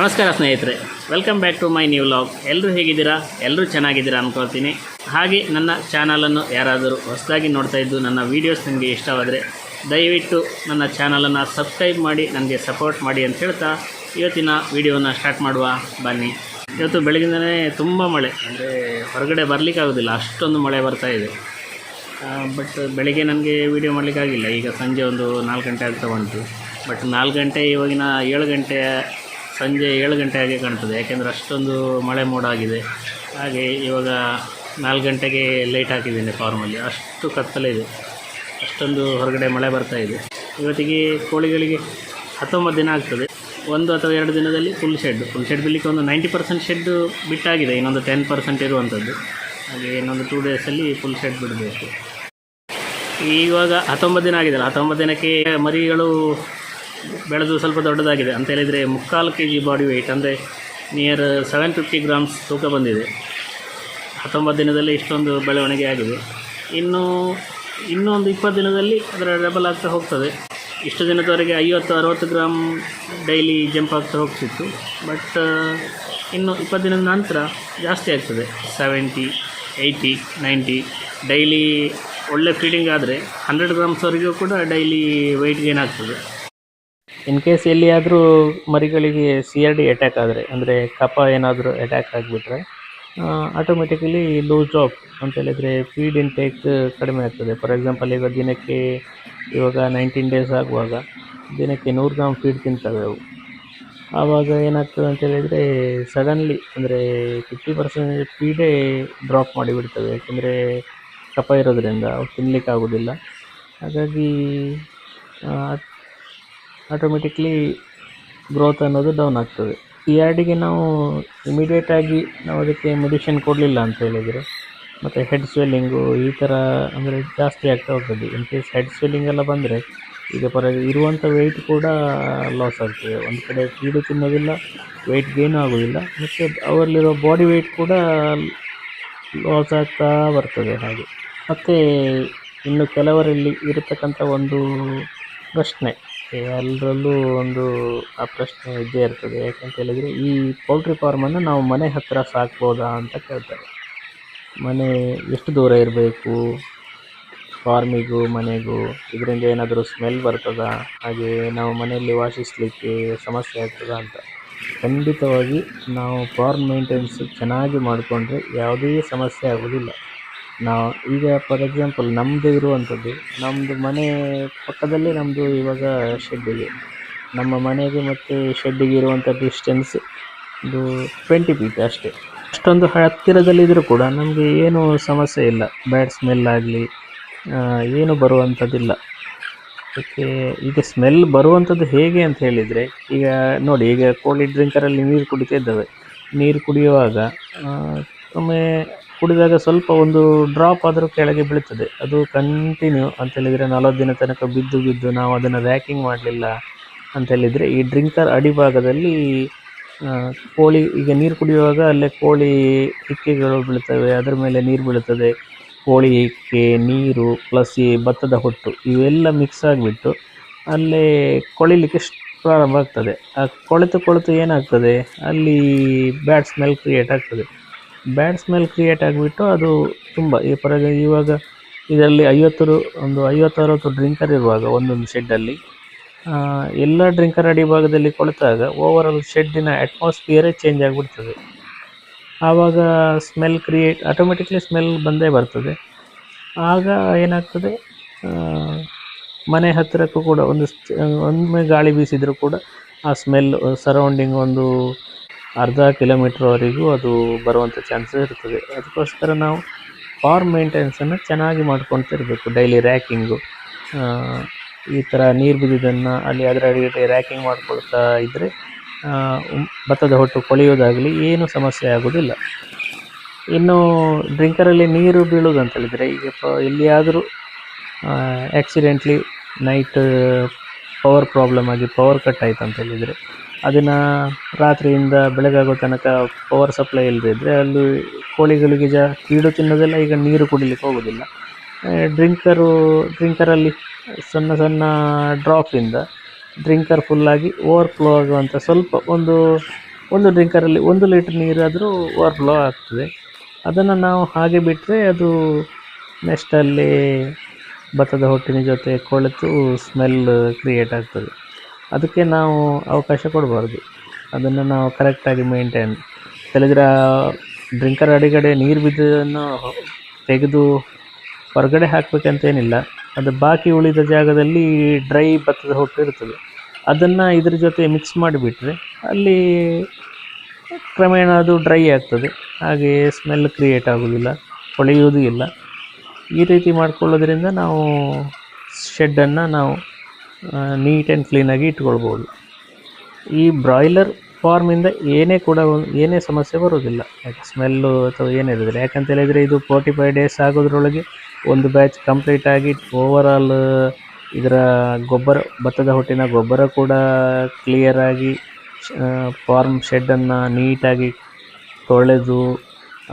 ನಮಸ್ಕಾರ ಸ್ನೇಹಿತರೆ, welcome back to my new vlog. ಎಲ್ಲರೂ ಹೇಗಿದ್ದೀರಾ? ಎಲ್ಲರೂ ಚೆನ್ನಾಗಿದ್ದೀರಾ ಅಂದ್ಕೊಳ್ತೀನಿ. ಹಾಗೆ ನನ್ನ ಚಾನಲನ್ನು ಯಾರಾದರೂ ಹೊಸದಾಗಿ ನೋಡ್ತಾ ಇದ್ದು ನನ್ನ ವೀಡಿಯೋಸ್ ನಿಮಗೆ ಇಷ್ಟವಾದರೆ ದಯವಿಟ್ಟು ನನ್ನ ಚಾನಲನ್ನು ಸಬ್ಸ್ಕ್ರೈಬ್ ಮಾಡಿ ನನಗೆ ಸಪೋರ್ಟ್ ಮಾಡಿ ಅಂತ ಹೇಳ್ತಾ ಇವತ್ತಿನ ವೀಡಿಯೋನ ಸ್ಟಾರ್ಟ್ ಮಾಡುವ ಬನ್ನಿ. ಇವತ್ತು ಬೆಳಗಿಂದಲೇ ತುಂಬ ಮಳೆ, ಅಂದರೆ ಹೊರಗಡೆ ಬರಲಿಕ್ಕಾಗೋದಿಲ್ಲ, ಅಷ್ಟೊಂದು ಮಳೆ ಬರ್ತಾ ಇದೆ. ಬಟ್ ಬೆಳಗ್ಗೆ ನನಗೆ ವೀಡಿಯೋ ಮಾಡಲಿಕ್ಕಾಗಿಲ್ಲ. ಈಗ ಸಂಜೆ ಒಂದು 4 ಗಂಟೆ ಆಗ್ತಾ ಬಂತು. ಬಟ್ 4 ಗಂಟೆ ಇವಾಗಿನ 7 ಗಂಟೆ, ಸಂಜೆ 7 ಗಂಟೆ ಹಾಗೆ ಕಾಣ್ತದೆ. ಯಾಕೆಂದರೆ ಅಷ್ಟೊಂದು ಮಳೆ ಮೋಡ ಆಗಿದೆ. ಹಾಗೆ ಇವಾಗ 4 ಗಂಟೆಗೆ ಲೈಟ್ ಹಾಕಿದ್ದೀನಿ ಫಾರ್ಮಲ್ಲಿ, ಅಷ್ಟು ಕತ್ತಲೆ ಇದೆ, ಅಷ್ಟೊಂದು ಹೊರಗಡೆ ಮಳೆ ಬರ್ತಾ ಇದೆ. ಇವತ್ತಿಗೆ ಕೋಳಿಗಳಿಗೆ 19 ದಿನ ಆಗ್ತದೆ. 1 ಅಥವಾ 2 ದಿನದಲ್ಲಿ ಫುಲ್ ಶೆಡ್ ಬಿಡಲಿಕ್ಕೆ ಒಂದು 90% ಶೆಡ್ ಬಿಟ್ಟಾಗಿದೆ, ಇನ್ನೊಂದು 10% ಇರುವಂಥದ್ದು. ಹಾಗೆ ಇನ್ನೊಂದು 2 ಡೇಸಲ್ಲಿ ಫುಲ್ ಶೆಡ್ ಬಿಡಬೇಕು. ಇವಾಗ 19 ದಿನ ಆಗಿದೆಯಲ್ಲ, 19 ದಿನಕ್ಕೆ ಮರಿಗಳು ಬೆಳೆದು ಸ್ವಲ್ಪ ದೊಡ್ಡದಾಗಿದೆ ಅಂತ ಹೇಳಿದರೆ 3/4 kg ಬಾಡಿ ವೆಯ್ಟ್, ಅಂದರೆ ನಿಯರ್ 750 ಗ್ರಾಮ್ಸ್ ತೂಕ ಬಂದಿದೆ. 19 ದಿನದಲ್ಲಿ ಇಷ್ಟೊಂದು ಬೆಳವಣಿಗೆ ಆಗಿದೆ. ಇನ್ನೊಂದು 20 ದಿನದಲ್ಲಿ ಅದರ ಡಬಲ್ ಆಗ್ತಾ ಹೋಗ್ತದೆ. ಇಷ್ಟು ದಿನದವರೆಗೆ 50-60 ಗ್ರಾಮ್ ಡೈಲಿ ಜಂಪ್ ಆಗ್ತಾ ಹೋಗ್ತಿತ್ತು. ಬಟ್ ಇನ್ನು 20 ದಿನದ ನಂತರ ಜಾಸ್ತಿ ಆಗ್ತದೆ, 70, 80, 90 ಡೈಲಿ. ಒಳ್ಳೆ ಫೀಡಿಂಗ್ ಆದರೆ 100 ಗ್ರಾಮ್ಸ್ವರೆಗೂ ಕೂಡ ಡೈಲಿ ವೆಯ್ಟ್ ಗೇನ್ ಆಗ್ತದೆ. ಇನ್ ಕೇಸ್ ಎಲ್ಲಿಯಾದರೂ ಮರಿಗಳಿಗೆ CRD ಅಟ್ಯಾಕ್ ಆದರೆ, ಅಂದರೆ ಕಫ ಏನಾದರೂ ಅಟ್ಯಾಕ್ ಆಗಿಬಿಟ್ರೆ ಆಟೋಮೆಟಿಕಲಿ ಲೂಸ್ ಆಫ್ ಅಂತ ಹೇಳಿದರೆ ಫೀಡ್ ಇಂಟೇಕ್ ಕಡಿಮೆ ಆಗ್ತದೆ. ಫಾರ್ ಎಕ್ಸಾಂಪಲ್, ಈಗ ದಿನಕ್ಕೆ ಇವಾಗ 19 ಡೇಸ್ ಆಗುವಾಗ ದಿನಕ್ಕೆ 100 ಗ್ರಾಮ್ ಫೀಡ್ ತಿಂತವೆ ಅವು. ಆವಾಗ ಏನಾಗ್ತದೆ ಅಂತ ಹೇಳಿದರೆ ಸಡನ್ಲಿ ಅಂದರೆ 50% ಫೀಡೇ ಡ್ರಾಪ್ ಮಾಡಿಬಿಡ್ತವೆ. ಯಾಕೆಂದರೆ ಕಫ ಇರೋದ್ರಿಂದ ಅವು ತಿನ್ನಲಿಕ್ಕಾಗೋದಿಲ್ಲ. ಹಾಗಾಗಿ ಆಟೋಮೆಟಿಕ್ಲಿ ಗ್ರೋತ್ ಅನ್ನೋದು ಡೌನ್ ಆಗ್ತದೆ. CRDಗೆ ನಾವು ಇಮಿಡಿಯೇಟಾಗಿ ನಾವು ಅದಕ್ಕೆ ಮೆಡಿಷನ್ ಕೊಡಲಿಲ್ಲ ಅಂತ ಹೇಳಿದರೆ ಮತ್ತು ಹೆಡ್ ಸ್ವೆಲ್ಲಿಂಗು ಈ ಥರ ಅಂದರೆ ಜಾಸ್ತಿ ಆಗ್ತಾ ಹೋಗ್ತದೆ. ಇನ್ ಕೇಸ್ ಹೆಡ್ ಸ್ವೆಲ್ಲಿಂಗ್ ಎಲ್ಲ ಬಂದರೆ ಈಗ ಇರುವಂಥ ವೆಯ್ಟ್ ಕೂಡ ಲಾಸ್ ಆಗ್ತದೆ. ಒಂದು ಕಡೆ ಫೀಡು ತಿನ್ನೋದಿಲ್ಲ, ವೆಯ್ಟ್ ಗೇನು ಆಗೋದಿಲ್ಲ, ಮತ್ತು ಅವರಲ್ಲಿರೋ ಬಾಡಿ ವೆಯ್ಟ್ ಕೂಡ ಲಾಸ್ ಆಗ್ತಾ ಬರ್ತದೆ. ಹಾಗೆ ಮತ್ತು ಇನ್ನು ಕೆಲವರಲ್ಲಿ ಇರತಕ್ಕಂಥ ಒಂದು ಪ್ರಶ್ನೆ, ಎಲ್ಲರಲ್ಲೂ ಆ ಪ್ರಶ್ನೆ ಇದ್ದೇ ಇರ್ತದೆ. ಯಾಕಂತ ಹೇಳಿದರೆ, ಈ ಪೌಲ್ಟ್ರಿ ಫಾರ್ಮನ್ನು ನಾವು ಮನೆ ಹತ್ತಿರ ಸಾಕ್ಬೋದಾ ಅಂತ ಕೇಳ್ತಾರೆ. ಮನೆ ಎಷ್ಟು ದೂರ ಇರಬೇಕು ಫಾರ್ಮಿಗೂ ಮನೆಗೂ? ಇದರಿಂದ ಏನಾದರೂ ಸ್ಮೆಲ್ ಬರ್ತದಾ? ಹಾಗೆ ನಾವು ಮನೆಯಲ್ಲಿ ವಾಸಿಸಲಿಕ್ಕೆ ಸಮಸ್ಯೆ ಆಗ್ತದಾ ಅಂತ. ಖಂಡಿತವಾಗಿ ನಾವು ಫಾರ್ಮ್ ಮೇಂಟೆನೆನ್ಸ್ ಚೆನ್ನಾಗಿ ಮಾಡಿಕೊಂಡ್ರೆ ಯಾವುದೇ ಸಮಸ್ಯೆ ಆಗೋದಿಲ್ಲ. ನಾವು ಈಗ ಫಾರ್ ಎಕ್ಸಾಂಪಲ್ ನಮ್ಮದು ಇರುವಂಥದ್ದು, ನಮ್ಮದು ಮನೆ ಪಕ್ಕದಲ್ಲೇ ನಮ್ಮದು ಇವಾಗ ಶೆಡ್ಡಿಗೆ, ನಮ್ಮ ಮನೆಗೆ ಮತ್ತು ಶೆಡ್ಡಿಗೆ ಇರುವಂಥ ಡಿಸ್ಟೆನ್ಸ್ ಒಂದು 20 ಫೀಟ್ ಅಷ್ಟೇ. ಅಷ್ಟೊಂದು ಹತ್ತಿರದಲ್ಲಿದ್ದರೂ ಕೂಡ ನಮಗೆ ಏನೂ ಸಮಸ್ಯೆ ಇಲ್ಲ. ಬ್ಯಾಡ್ ಸ್ಮೆಲ್ ಆಗಲಿ ಏನು ಬರುವಂಥದ್ದಿಲ್ಲ. ಅದಕ್ಕೆ ಈಗ ಸ್ಮೆಲ್ ಬರುವಂಥದ್ದು ಹೇಗೆ ಅಂತ ಹೇಳಿದರೆ, ಈಗ ನೋಡಿ, ಈಗ ಕೋಳಿ ಡ್ರಿಂಕರಲ್ಲಿ ನೀರು ಕುಡಿತಾ ಇದ್ದಾವೆ. ನೀರು ಕುಡಿಯುವಾಗ ಒಮ್ಮೆ ಕುಡಿದಾಗ ಸ್ವಲ್ಪ ಒಂದು ಡ್ರಾಪ್ ಆದರೂ ಕೆಳಗೆ ಬೀಳ್ತದೆ. ಅದು ಕಂಟಿನ್ಯೂ ಅಂತೇಳಿದರೆ 40 ದಿನ ತನಕ ಬಿದ್ದು ನಾವು ಅದನ್ನು ರ್ಯಾಕಿಂಗ್ ಮಾಡಲಿಲ್ಲ ಅಂತೇಳಿದರೆ ಈ ಡ್ರಿಂಕರ್ ಅಡಿಭಾಗದಲ್ಲಿ ಕೋಳಿ ಈಗ ನೀರು ಕುಡಿಯುವಾಗ ಅಲ್ಲೇ ಕೋಳಿ ಇಕ್ಕೆಗಳು ಬೀಳ್ತವೆ, ಅದರ ಮೇಲೆ ನೀರು ಬೀಳ್ತದೆ. ಕೋಳಿ ಇಕ್ಕೆ, ನೀರು ಪ್ಲಸ್ ಈ ಭತ್ತದ ಹೊಟ್ಟು ಇವೆಲ್ಲ ಮಿಕ್ಸ್ ಆಗಿಬಿಟ್ಟು ಅಲ್ಲೇ ಕೊಳಿಲಿಕ್ಕೆ ಪ್ರಾರಂಭ ಆಗ್ತದೆ. ಆ ಕೊಳೆತು ಏನಾಗ್ತದೆ, ಅಲ್ಲಿ ಬ್ಯಾಡ್ ಸ್ಮೆಲ್ ಕ್ರಿಯೇಟ್ ಆಗ್ತದೆ. ಬ್ಯಾಡ್ ಸ್ಮೆಲ್ ಕ್ರಿಯೇಟ್ ಆಗಿಬಿಟ್ಟು ಅದು ತುಂಬ ಇವಾಗ ಇದರಲ್ಲಿ 50-60 ಡ್ರಿಂಕರ್ ಇರುವಾಗ ಒಂದೊಂದು ಶೆಡ್ಡಲ್ಲಿ ಎಲ್ಲ ಡ್ರಿಂಕರ್ ಅಡಿಭಾಗದಲ್ಲಿ ಕೊಳೆತಾಗ ಓವರಾಲ್ ಶೆಡ್ಡಿನ ಅಟ್ಮಾಸ್ಫಿಯರೇ ಚೇಂಜ್ ಆಗಿಬಿಡ್ತದೆ. ಆವಾಗ ಸ್ಮೆಲ್ ಆಟೋಮೆಟಿಕ್ಲಿ ಸ್ಮೆಲ್ ಬಂದೇ ಬರ್ತದೆ. ಆಗ ಏನಾಗ್ತದೆ, ಮನೆ ಹತ್ತಿರಕ್ಕೂ ಕೂಡ ಒಮ್ಮೆ ಗಾಳಿ ಬೀಸಿದರೂ ಕೂಡ ಆ ಸ್ಮೆಲ್ ಸರೌಂಡಿಂಗ್ ಒಂದು ಅರ್ಧ ಕಿಲೋಮೀಟ್ರ್ವರೆಗೂ ಅದು ಬರುವಂಥ ಚಾನ್ಸಸ್ ಇರ್ತದೆ. ಅದಕ್ಕೋಸ್ಕರ ನಾವು ಫಾರ್ಮ್ ಮೇಂಟೆನೆನ್ಸನ್ನು ಚೆನ್ನಾಗಿ ಮಾಡ್ಕೊಳ್ತಿರ್ಬೇಕು. ಡೈಲಿ ರ್ಯಾಕಿಂಗು, ಈ ಥರ ನೀರು ಬಿದ್ದಿದ್ದನ್ನು ಅಲ್ಲಿ ಅದರ ಅಡಿಗೆ ರ್ಯಾಕಿಂಗ್ ಮಾಡ್ಕೊಳ್ತಾ ಇದ್ದರೆ ಭತ್ತದ ಹೊಟ್ಟು ಕೊಳೆಯೋದಾಗಲಿ ಏನೂ ಸಮಸ್ಯೆ ಆಗೋದಿಲ್ಲ. ಇನ್ನು ಡ್ರಿಂಕರಲ್ಲಿ ನೀರು ಬೀಳೋದು ಅಂತ ಹೇಳಿದರೆ, ಈಗ ಎಲ್ಲಿಯಾದರೂ ಆ್ಯಕ್ಸಿಡೆಂಟ್ಲಿ ನೈಟ್ ಪವರ್ ಪ್ರಾಬ್ಲಮ್ ಆಗಿ ಪವರ್ ಕಟ್ ಆಯಿತು ಅಂತ ಹೇಳಿದರೆ, ಅದನ್ನು ರಾತ್ರಿಯಿಂದ ಬೆಳಗಾಗೋ ತನಕ ಪವರ್ ಸಪ್ಲೈ ಇಲ್ಲದಿದ್ದರೆ ಅಲ್ಲಿ ಕೋಳಿಗಳಿಗೆ ಫೀಡು ತಿನ್ನೋದೆಲ್ಲ, ಈಗ ನೀರು ಕುಡಿಲಿಕ್ಕೆ ಹೋಗೋದಿಲ್ಲ. ಡ್ರಿಂಕರಲ್ಲಿ ಸಣ್ಣ ಡ್ರಾಪಿಂದ ಡ್ರಿಂಕರ್ ಫುಲ್ಲಾಗಿ ಓವರ್ಫ್ಲೋ ಆಗುವಂಥ ಸ್ವಲ್ಪ ಒಂದು ಒಂದು ಡ್ರಿಂಕರಲ್ಲಿ 1 ಲೀಟ್ರ್ ನೀರಾದರೂ ಓವರ್ಫ್ಲೋ ಆಗ್ತದೆ. ಅದನ್ನು ನಾವು ಹಾಗೆ ಬಿಟ್ಟರೆ ಅದು ನೆಕ್ಸ್ಟಲ್ಲಿ ಭತ್ತದ ಹೊಟ್ಟಿನ ಜೊತೆ ಕೊಳೆತು ಸ್ಮೆಲ್ ಕ್ರಿಯೇಟ್ ಆಗ್ತದೆ. ಅದಕ್ಕೆ ನಾವು ಅವಕಾಶ ಕೊಡಬಾರ್ದು. ಅದನ್ನು ನಾವು ಕರೆಕ್ಟಾಗಿ ಮೇಂಟೈನ್, ಹೇಳಿದರೆ ಡ್ರಿಂಕರ್ ಅಡಿಗಡೆ ನೀರು ಬಿದ್ದದನ್ನು ತೆಗೆದು ಹೊರಗಡೆ ಹಾಕಬೇಕಂತೇನಿಲ್ಲ. ಅದು ಬಾಕಿ ಉಳಿದ ಜಾಗದಲ್ಲಿ ಡ್ರೈ ಭತ್ತದ ಹೊಟ್ಟು ಇರ್ತದೆ, ಅದನ್ನು ಇದ್ರ ಜೊತೆ ಮಿಕ್ಸ್ ಮಾಡಿಬಿಟ್ರೆ ಅಲ್ಲಿ ಕ್ರಮೇಣ ಅದು ಡ್ರೈ ಆಗ್ತದೆ, ಹಾಗೆ ಸ್ಮೆಲ್ ಕ್ರಿಯೇಟ್ ಆಗೋದಿಲ್ಲ, ಹೊಳೆಯುವುದೂ ಇಲ್ಲ. ಈ ರೀತಿ ಮಾಡ್ಕೊಳ್ಳೋದ್ರಿಂದ ನಾವು ಶೆಡ್ಡನ್ನು ನಾವು ನೀಟ್ ಆ್ಯಂಡ್ ಕ್ಲೀನಾಗಿ ಇಟ್ಕೊಳ್ಬೋದು. ಈ ಬ್ರಾಯ್ಲರ್ ಫಾರ್ಮಿಂದ ಏನೇ ಸಮಸ್ಯೆ ಬರೋದಿಲ್ಲ, ಯಾಕೆ ಸ್ಮೆಲ್ಲು ಅಥವಾ ಏನಿರೋದಿಲ್ಲ. ಯಾಕಂತ ಹೇಳಿದರೆ ಇದು 45 ಡೇಸ್ ಆಗೋದ್ರೊಳಗೆ ಒಂದು ಬ್ಯಾಚ್ ಕಂಪ್ಲೀಟ್ ಆಗಿ ಓವರಾಲ್ ಇದರ ಗೊಬ್ಬರ, ಭತ್ತದ ಹೊಟ್ಟಿನ ಗೊಬ್ಬರ ಕೂಡ ಕ್ಲಿಯರಾಗಿ ಫಾರ್ಮ್ ಶೆಡ್ಡನ್ನು ನೀಟಾಗಿ ತೊಳೆದು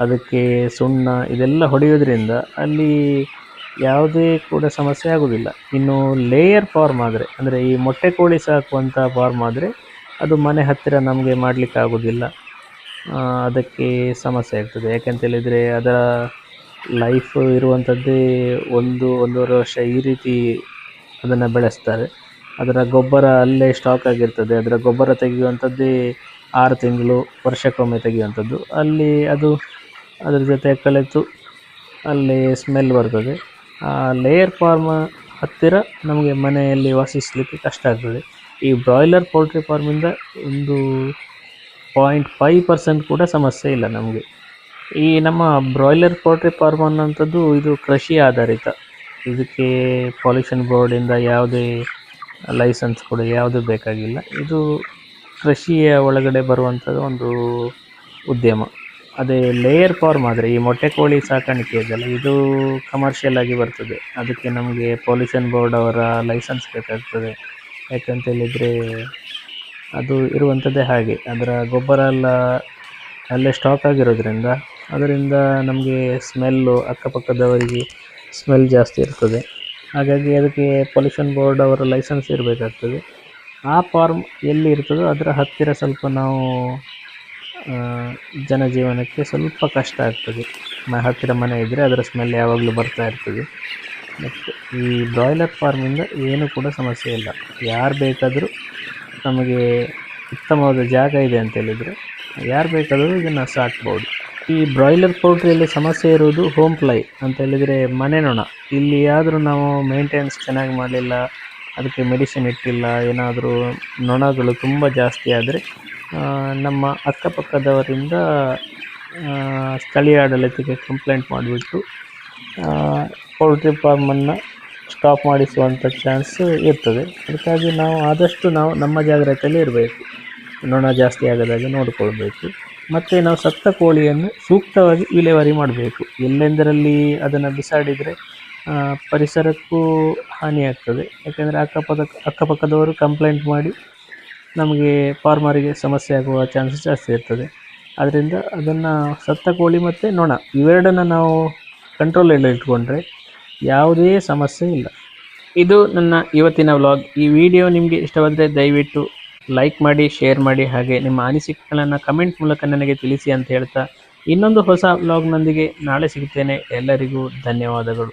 ಅದಕ್ಕೆ ಸುಣ್ಣ ಇದೆಲ್ಲ ಹೊಡೆಯೋದ್ರಿಂದ ಅಲ್ಲಿ ಯಾವುದೇ ಕೂಡ ಸಮಸ್ಯೆ ಆಗೋದಿಲ್ಲ. ಇನ್ನು ಲೇಯರ್ ಫಾರ್ಮ್ ಆದರೆ, ಅಂದರೆ ಈ ಮೊಟ್ಟೆ ಕೋಳಿ ಸಾಕುವಂಥ ಫಾರ್ಮ್ ಆದರೆ ಅದು ಮನೆ ಹತ್ತಿರ ನಮಗೆ ಮಾಡಲಿಕ್ಕೆ ಆಗೋದಿಲ್ಲ, ಅದಕ್ಕೆ ಸಮಸ್ಯೆ ಆಗ್ತದೆ. ಯಾಕೆಂತೇಳಿದರೆ ಅದರ ಲೈಫ್ ಇರುವಂಥದ್ದೇ 1-1.5 ವರ್ಷ ಈ ರೀತಿ ಅದನ್ನು ಬೆಳೆಸ್ತಾರೆ. ಅದರ ಗೊಬ್ಬರ ಅಲ್ಲೇ ಸ್ಟಾಕ್ ಆಗಿರ್ತದೆ, ಅದರ ಗೊಬ್ಬರ ತೆಗೆಯುವಂಥದ್ದೇ 6 ತಿಂಗಳು, ವರ್ಷಕ್ಕೊಮ್ಮೆ ತೆಗೆಯುವಂಥದ್ದು. ಅಲ್ಲಿ ಅದು ಅದರ ಜೊತೆ ಕಳೆತು ಅಲ್ಲಿ ಸ್ಮೆಲ್ ಬರ್ತದೆ. ಆ ಲೇಯರ್ ಫಾರ್ಮ್ ಹತ್ತಿರ ನಮಗೆ ಮನೆಯಲ್ಲಿ ವಾಸಿಸಲಿಕ್ಕೆ ಕಷ್ಟ ಆಗ್ತದೆ. ಈ ಬ್ರಾಯ್ಲರ್ ಪೌಲ್ಟ್ರಿ ಫಾರ್ಮಿಂದ ಒಂದು 0.5% ಕೂಡ ಸಮಸ್ಯೆ ಇಲ್ಲ ನಮಗೆ. ಈ ನಮ್ಮ ಬ್ರಾಯ್ಲರ್ ಪೌಲ್ಟ್ರಿ ಫಾರ್ಮ್ ಅನ್ನೋಂಥದ್ದು ಇದು ಕೃಷಿ ಆಧಾರಿತ. ಇದಕ್ಕೆ ಪೊಲ್ಯೂಷನ್ ಬೋರ್ಡಿಂದ ಯಾವುದೇ ಲೈಸೆನ್ಸ್ ಕೂಡ ಯಾವುದೂ ಬೇಕಾಗಿಲ್ಲ. ಇದು ಕೃಷಿಯ ಒಳಗಡೆ ಬರುವಂಥದ್ದು ಒಂದು ಉದ್ಯಮ. ಅದೇ ಲೇಯರ್ ಫಾರ್ಮ್ ಆದರೆ, ಈ ಮೊಟ್ಟೆ ಕೋಳಿ ಸಾಕಾಣಿಕೆ ಇದೆಯಲ್ಲ, ಇದು ಕಮರ್ಷಿಯಲ್ ಆಗಿ ಬರ್ತದೆ. ಅದಕ್ಕೆ ನಮಗೆ ಪೊಲ್ಯೂಷನ್ ಬೋರ್ಡ್ ಅವರ ಲೈಸೆನ್ಸ್ ಬೇಕಾಗ್ತದೆ. ಯಾಕಂತೇಳಿದರೆ ಅದು ಇರುವಂಥದ್ದೇ ಹಾಗೆ, ಅದರ ಗೊಬ್ಬರ ಎಲ್ಲ ಅಲ್ಲೇ ಸ್ಟಾಕ್ ಆಗಿರೋದ್ರಿಂದ ಅದರಿಂದ ನಮಗೆ ಸ್ಮೆಲ್ಲು, ಅಕ್ಕಪಕ್ಕದವರಿಗೆ ಸ್ಮೆಲ್ ಜಾಸ್ತಿ ಇರ್ತದೆ. ಹಾಗಾಗಿ ಅದಕ್ಕೆ ಪೊಲ್ಯೂಷನ್ ಬೋರ್ಡ್ ಅವರ ಲೈಸೆನ್ಸ್ ಇರಬೇಕಾಗ್ತದೆ. ಆ ಫಾರ್ಮ್ ಎಲ್ಲಿ ಇರ್ತದೋ ಅದರ ಹತ್ತಿರ ಸ್ವಲ್ಪ ನಾವು ಜನಜೀವನಕ್ಕೆ ಸ್ವಲ್ಪ ಕಷ್ಟ ಆಗ್ತದೆ. ಹತ್ತಿರ ಮನೆ ಇದ್ದರೆ ಅದರ ಸ್ಮೆಲ್ ಯಾವಾಗಲೂ ಬರ್ತಾ ಇರ್ತದೆ. ಮತ್ತು ಈ ಬ್ರಾಯ್ಲರ್ ಫಾರ್ಮಿಂದ ಏನೂ ಕೂಡ ಸಮಸ್ಯೆ ಇಲ್ಲ. ಯಾರು ಬೇಕಾದರೂ, ನಮಗೆ ಉತ್ತಮವಾದ ಜಾಗ ಇದೆ ಅಂತೇಳಿದರೆ ಯಾರು ಬೇಕಾದರೂ ಇದನ್ನು ಸಾಕ್ಬೋದು. ಈ ಬ್ರಾಯ್ಲರ್ ಪೌಲ್ಟ್ರಿಯಲ್ಲಿ ಸಮಸ್ಯೆ ಇರುವುದು ಹೋಮ್ ಫ್ಲೈ ಅಂತೇಳಿದರೆ ಮನೆ ನೊಣ. ಇಲ್ಲಿ ಆದರೂ ನಾವು ಮೇಂಟೆನೆನ್ಸ್ ಚೆನ್ನಾಗಿ ಮಾಡಲಿಲ್ಲ, ಅದಕ್ಕೆ ಮೆಡಿಸಿನ್ ಇಟ್ಟಿಲ್ಲ, ಏನಾದರೂ ನೊಣಗಳು ತುಂಬ ಜಾಸ್ತಿ ಆದರೆ ನಮ್ಮ ಅಕ್ಕಪಕ್ಕದವರಿಂದ ಸ್ಥಳೀಯ ಆಡಳಿತಕ್ಕೆ ಕಂಪ್ಲೇಂಟ್ ಮಾಡಿಬಿಟ್ಟು ಪೌಲ್ಟ್ರಿ ಫಾರ್ಮನ್ನು ಸ್ಟಾಪ್ ಮಾಡಿಸುವಂಥ ಚಾನ್ಸ್ ಇರ್ತದೆ. ಅದಕ್ಕಾಗಿ ನಾವು ಆದಷ್ಟು ನಮ್ಮ ಜಾಗ್ರತೆಯಲ್ಲಿ ಇರಬೇಕು, ನೊಣ ಜಾಸ್ತಿ ಆಗದಾಗೆ ನೋಡಿಕೊಳ್ಬೇಕು. ಮತ್ತು ನಾವು ಸತ್ತ ಕೋಳಿಯನ್ನು ಸೂಕ್ತವಾಗಿ ವಿಲೇವಾರಿ ಮಾಡಬೇಕು. ಎಲ್ಲೆಂದರಲ್ಲಿ ಅದನ್ನು ಬಿಸಾಡಿದರೆ ಪರಿಸರಕ್ಕೂ ಹಾನಿಯಾಗ್ತದೆ. ಯಾಕೆಂದರೆ ಅಕ್ಕಪಕ್ಕದವರು ಕಂಪ್ಲೇಂಟ್ ಮಾಡಿ ನಮಗೆ ಫಾರ್ಮರಿಗೆ ಸಮಸ್ಯೆ ಆಗುವ ಚಾನ್ಸಸ್ ಜಾಸ್ತಿ ಇರ್ತದೆ. ಆದ್ದರಿಂದ ಅದನ್ನು ಸತ್ತ ಕೋಳಿ ಮತ್ತು ನೊಣ ಇವೆರಡನ್ನು ನಾವು ಕಂಟ್ರೋಲಲ್ಲಿ ಇಟ್ಕೊಂಡ್ರೆ ಯಾವುದೇ ಸಮಸ್ಯೆ ಇಲ್ಲ. ಇದು ನನ್ನ ಇವತ್ತಿನ ವ್ಲಾಗ್. ಈ ವಿಡಿಯೋ ನಿಮಗೆ ಇಷ್ಟವಾದರೆ ದಯವಿಟ್ಟು ಲೈಕ್ ಮಾಡಿ, ಶೇರ್ ಮಾಡಿ, ಹಾಗೆ ನಿಮ್ಮ ಅನಿಸಿಕೆಗಳನ್ನು ಕಮೆಂಟ್ ಮೂಲಕ ನನಗೆ ತಿಳಿಸಿ ಅಂತ ಹೇಳ್ತಾ ಇನ್ನೊಂದು ಹೊಸ ವ್ಲಾಗ್ನೊಂದಿಗೆ ನಾಳೆ ಸಿಗ್ತೇನೆ. ಎಲ್ಲರಿಗೂ ಧನ್ಯವಾದಗಳು.